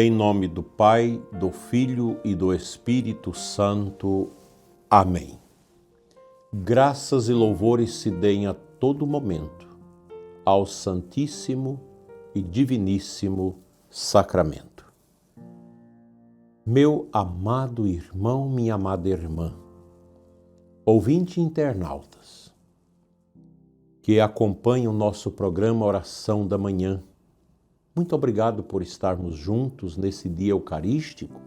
Em nome do Pai, do Filho e do Espírito Santo. Amém. Graças e louvores se deem a todo momento ao Santíssimo e Diviníssimo Sacramento. Meu amado irmão, minha amada irmã, ouvinte e internautas, que acompanham o nosso programa Oração da Manhã, muito obrigado por estarmos juntos nesse dia eucarístico,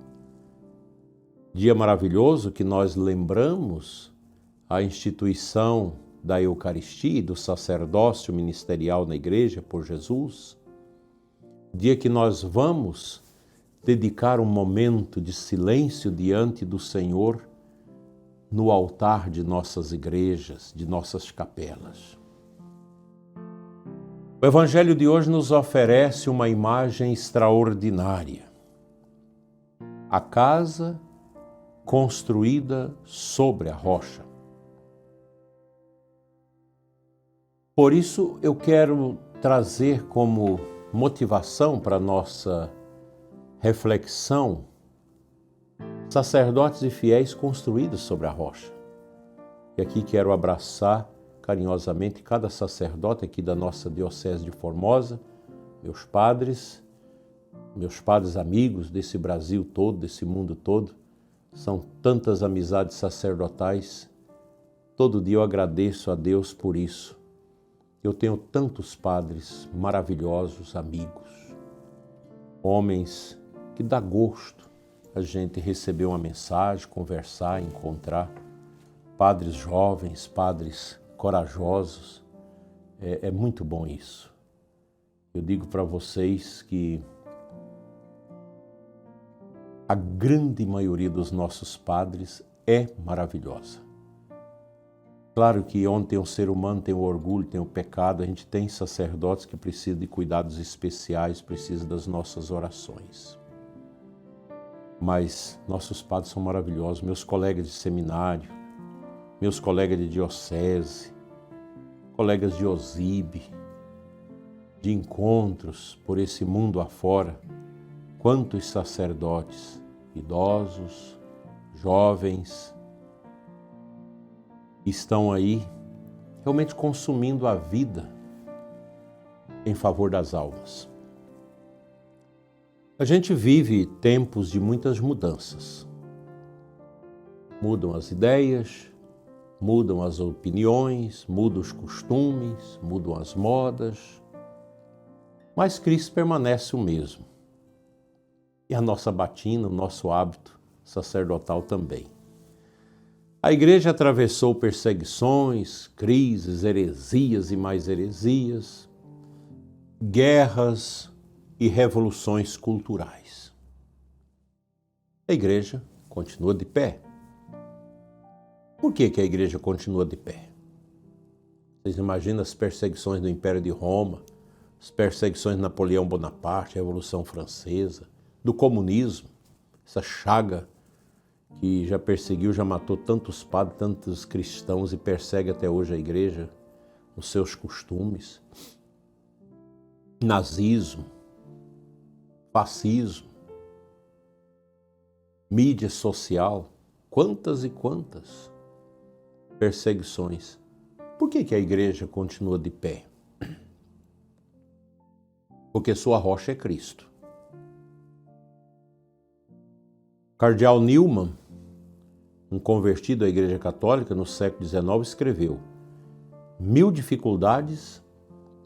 dia maravilhoso que nós lembramos a instituição da Eucaristia e do sacerdócio ministerial na Igreja por Jesus, dia que nós vamos dedicar um momento de silêncio diante do Senhor no altar de nossas igrejas, de nossas capelas. O Evangelho de hoje nos oferece uma imagem extraordinária. A casa construída sobre a rocha. Por isso eu quero trazer como motivação para a nossa reflexão sacerdotes e fiéis construídos sobre a rocha. E aqui quero abraçar carinhosamente cada sacerdote aqui da nossa Diocese de Formosa, meus padres amigos desse Brasil todo, desse mundo todo. São tantas amizades sacerdotais. Todo dia eu agradeço a Deus por isso. Eu tenho tantos padres maravilhosos, amigos, homens que dá gosto a gente receber uma mensagem, conversar, encontrar. Padres jovens, padres corajosos, é muito bom isso. Eu digo para vocês que a grande maioria dos nossos padres é maravilhosa. Claro que onde tem o ser humano, tem o orgulho, tem o pecado, a gente tem sacerdotes que precisam de cuidados especiais, precisam das nossas orações. Mas nossos padres são maravilhosos, meus colegas de seminário, meus colegas de diocese, colegas de OSIB, de encontros por esse mundo afora, quantos sacerdotes, idosos, jovens, estão aí realmente consumindo a vida em favor das almas. A gente vive tempos de muitas mudanças. Mudam as ideias, mudam as opiniões, mudam os costumes, mudam as modas, mas Cristo permanece o mesmo. E a nossa batina, o nosso hábito sacerdotal também. A Igreja atravessou perseguições, crises, heresias e mais heresias, guerras e revoluções culturais. A Igreja continua de pé. Por que a Igreja continua de pé? Vocês imaginam as perseguições do Império de Roma, as perseguições de Napoleão Bonaparte, a Revolução Francesa, do comunismo, essa chaga que já perseguiu, já matou tantos padres, tantos cristãos e persegue até hoje a Igreja nos seus costumes. Nazismo, fascismo, mídia social, quantas e quantas perseguições. Por que a Igreja continua de pé? Porque sua rocha é Cristo. Cardeal Newman, um convertido à Igreja Católica no século XIX, escreveu: 1000 dificuldades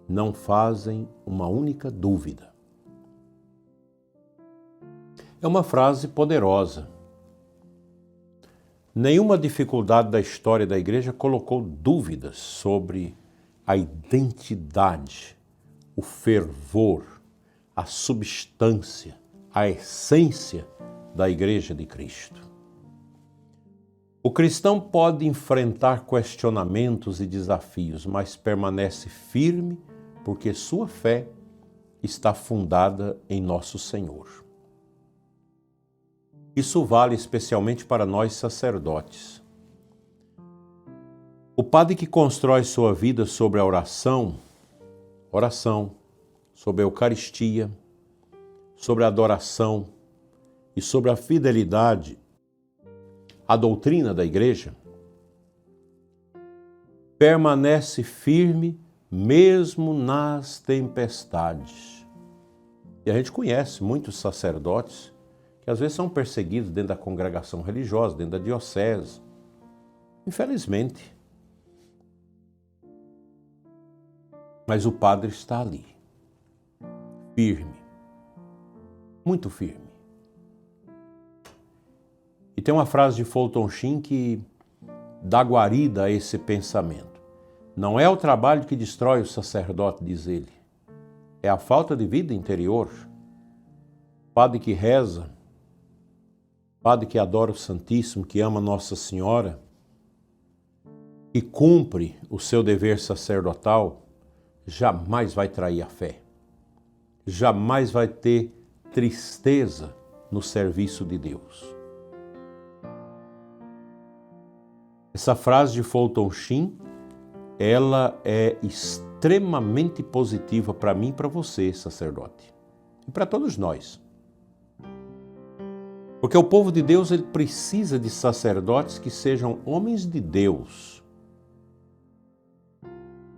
não fazem uma única dúvida. É uma frase poderosa. Nenhuma dificuldade da história da Igreja colocou dúvidas sobre a identidade, o fervor, a substância, a essência da Igreja de Cristo. O cristão pode enfrentar questionamentos e desafios, mas permanece firme porque sua fé está fundada em nosso Senhor. Isso vale especialmente para nós sacerdotes. O padre que constrói sua vida sobre a oração, sobre a Eucaristia, sobre a adoração e sobre a fidelidade à doutrina da igreja, permanece firme mesmo nas tempestades. E a gente conhece muitos sacerdotes que às vezes são perseguidos dentro da congregação religiosa, dentro da diocese. Infelizmente. Mas o padre está ali, firme, muito firme. E tem uma frase de Fulton Sheen que dá guarida a esse pensamento. Não é o trabalho que destrói o sacerdote, diz ele. É a falta de vida interior. Padre que reza, padre que adora o Santíssimo, que ama Nossa Senhora, que cumpre o seu dever sacerdotal, jamais vai trair a fé. Jamais vai ter tristeza no serviço de Deus. Essa frase de Fulton Sheen, ela é extremamente positiva para mim e para você, sacerdote. E para todos nós. Porque o povo de Deus, ele precisa de sacerdotes que sejam homens de Deus.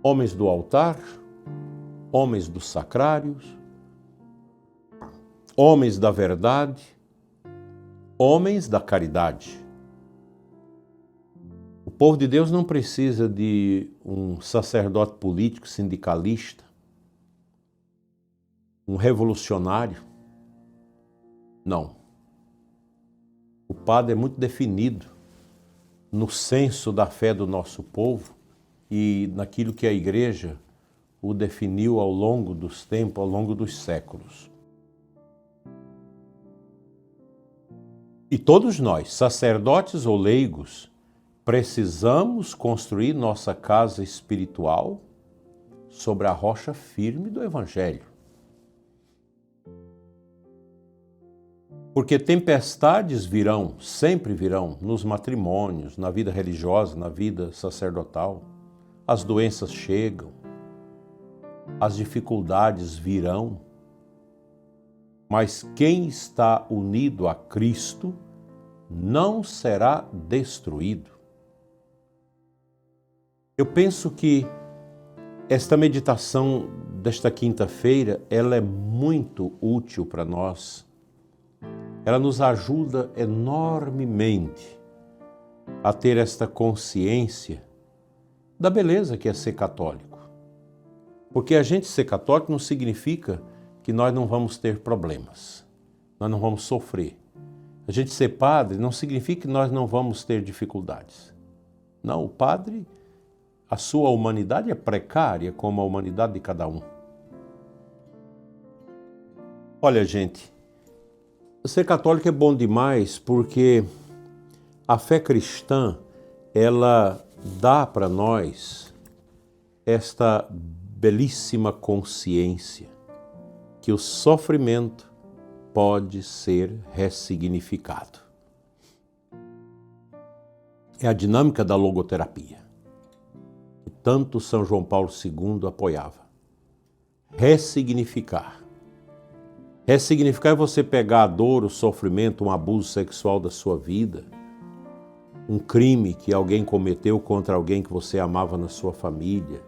Homens do altar, homens dos sacrários, homens da verdade, homens da caridade. O povo de Deus não precisa de um sacerdote político, sindicalista, um revolucionário. Não. O padre é muito definido no senso da fé do nosso povo e naquilo que a igreja o definiu ao longo dos tempos, ao longo dos séculos. E todos nós, sacerdotes ou leigos, precisamos construir nossa casa espiritual sobre a rocha firme do Evangelho. Porque tempestades virão, sempre virão, nos matrimônios, na vida religiosa, na vida sacerdotal. As doenças chegam, as dificuldades virão. Mas quem está unido a Cristo não será destruído. Eu penso que esta meditação desta quinta-feira, ela é muito útil para nós. Ela nos ajuda enormemente a ter esta consciência da beleza que é ser católico. Porque a gente ser católico não significa que nós não vamos ter problemas, nós não vamos sofrer. A gente ser padre não significa que nós não vamos ter dificuldades. Não, o padre, a sua humanidade é precária como a humanidade de cada um. Olha, gente, ser católico é bom demais porque a fé cristã, ela dá para nós esta belíssima consciência que o sofrimento pode ser ressignificado. É a dinâmica da logoterapia, que tanto São João Paulo II apoiava. Ressignificar. Ressignificar é você pegar a dor, o sofrimento, um abuso sexual da sua vida, um crime que alguém cometeu contra alguém que você amava na sua família,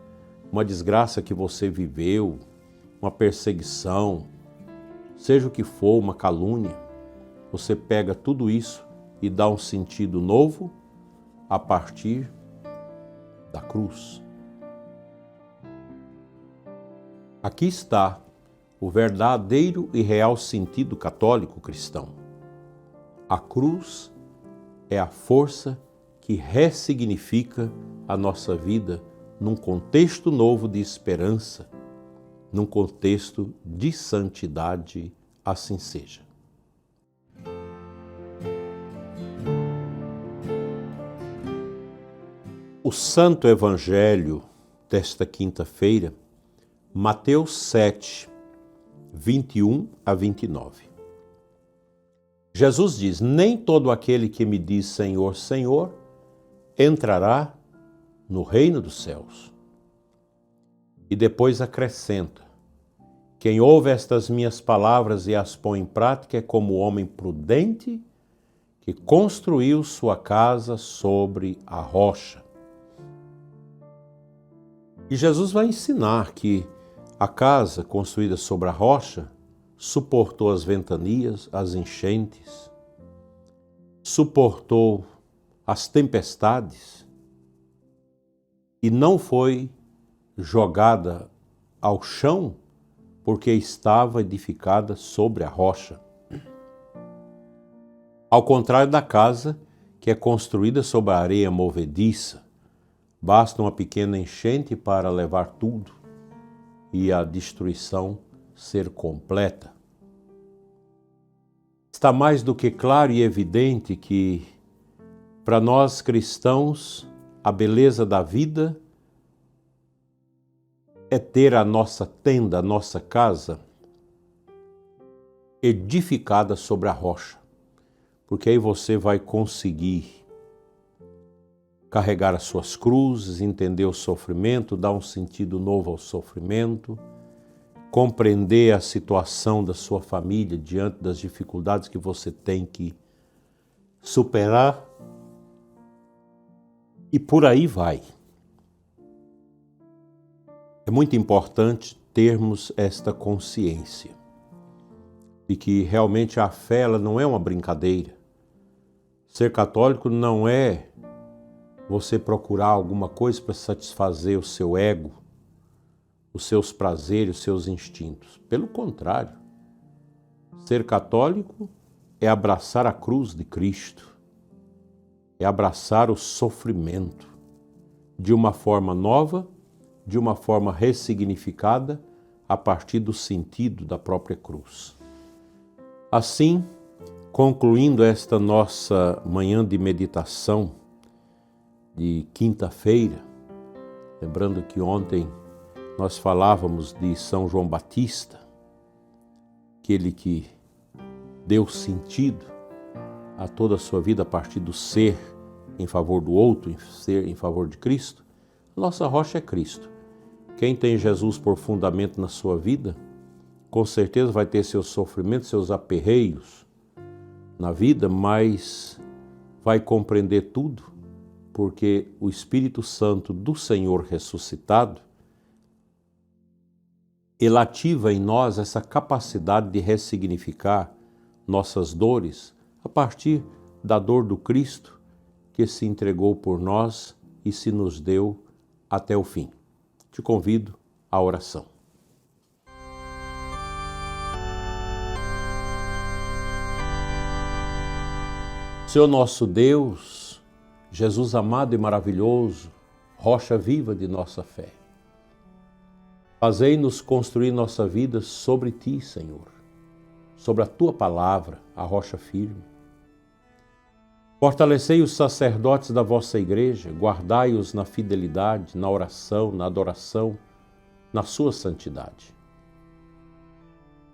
uma desgraça que você viveu, uma perseguição, seja o que for, uma calúnia. Você pega tudo isso e dá um sentido novo a partir da cruz. Aqui está o verdadeiro e real sentido católico cristão. A cruz é a força que ressignifica a nossa vida num contexto novo de esperança, num contexto de santidade, assim seja. O Santo Evangelho desta quinta-feira, Mateus 7, 21 a 29. Jesus diz: nem todo aquele que me diz Senhor, Senhor, entrará no reino dos céus. E depois acrescenta: Quem ouve estas minhas palavras e as põe em prática é como o homem prudente que construiu sua casa sobre a rocha. E Jesus vai ensinar que a casa construída sobre a rocha suportou as ventanias, as enchentes, suportou as tempestades e não foi jogada ao chão porque estava edificada sobre a rocha. Ao contrário da casa que é construída sobre a areia movediça, basta uma pequena enchente para levar tudo e a destruição ser completa. Está mais do que claro e evidente que, para nós cristãos, a beleza da vida é ter a nossa tenda, a nossa casa edificada sobre a rocha, porque aí você vai conseguir carregar as suas cruzes, entender o sofrimento, dar um sentido novo ao sofrimento, compreender a situação da sua família diante das dificuldades que você tem que superar e por aí vai. É muito importante termos esta consciência de que realmente a fé ela não é uma brincadeira. Ser católico não é você procurar alguma coisa para satisfazer o seu ego, os seus prazeres, os seus instintos. Pelo contrário, ser católico é abraçar a cruz de Cristo, é abraçar o sofrimento de uma forma nova, de uma forma ressignificada a partir do sentido da própria cruz. Assim, concluindo esta nossa manhã de meditação de quinta-feira, lembrando que ontem nós falávamos de São João Batista, aquele que deu sentido a toda a sua vida a partir do ser em favor do outro, ser em favor de Cristo. Nossa rocha é Cristo. Quem tem Jesus por fundamento na sua vida, com certeza vai ter seus sofrimentos, seus aperreios na vida, mas vai compreender tudo, porque o Espírito Santo do Senhor ressuscitado, ele ativa em nós essa capacidade de ressignificar nossas dores a partir da dor do Cristo que se entregou por nós e se nos deu até o fim. Te convido à oração. Senhor nosso Deus, Jesus amado e maravilhoso, rocha viva de nossa fé, fazei-nos construir nossa vida sobre Ti, Senhor, sobre a Tua palavra, a rocha firme. Fortalecei os sacerdotes da vossa igreja, guardai-os na fidelidade, na oração, na adoração, na sua santidade.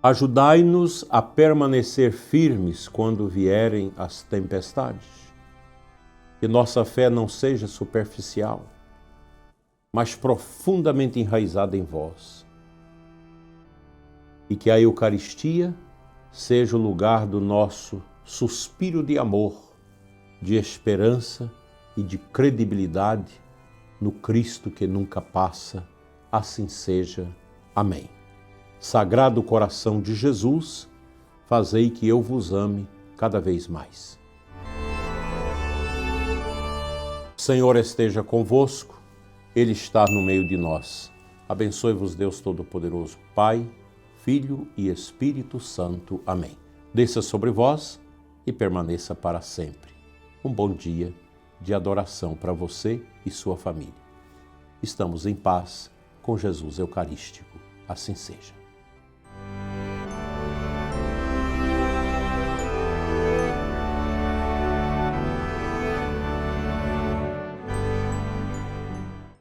Ajudai-nos a permanecer firmes quando vierem as tempestades. Que nossa fé não seja superficial, mas profundamente enraizada em vós. E que a Eucaristia seja o lugar do nosso suspiro de amor, de esperança e de credibilidade no Cristo que nunca passa. Assim seja. Amém. Sagrado coração de Jesus, fazei que eu vos ame cada vez mais. O Senhor esteja convosco, Ele está no meio de nós. Abençoe-vos Deus Todo-Poderoso, Pai, Filho e Espírito Santo. Amém. Desça sobre vós e permaneça para sempre. Um bom dia de adoração para você e sua família. Estamos em paz com Jesus Eucarístico. Assim seja.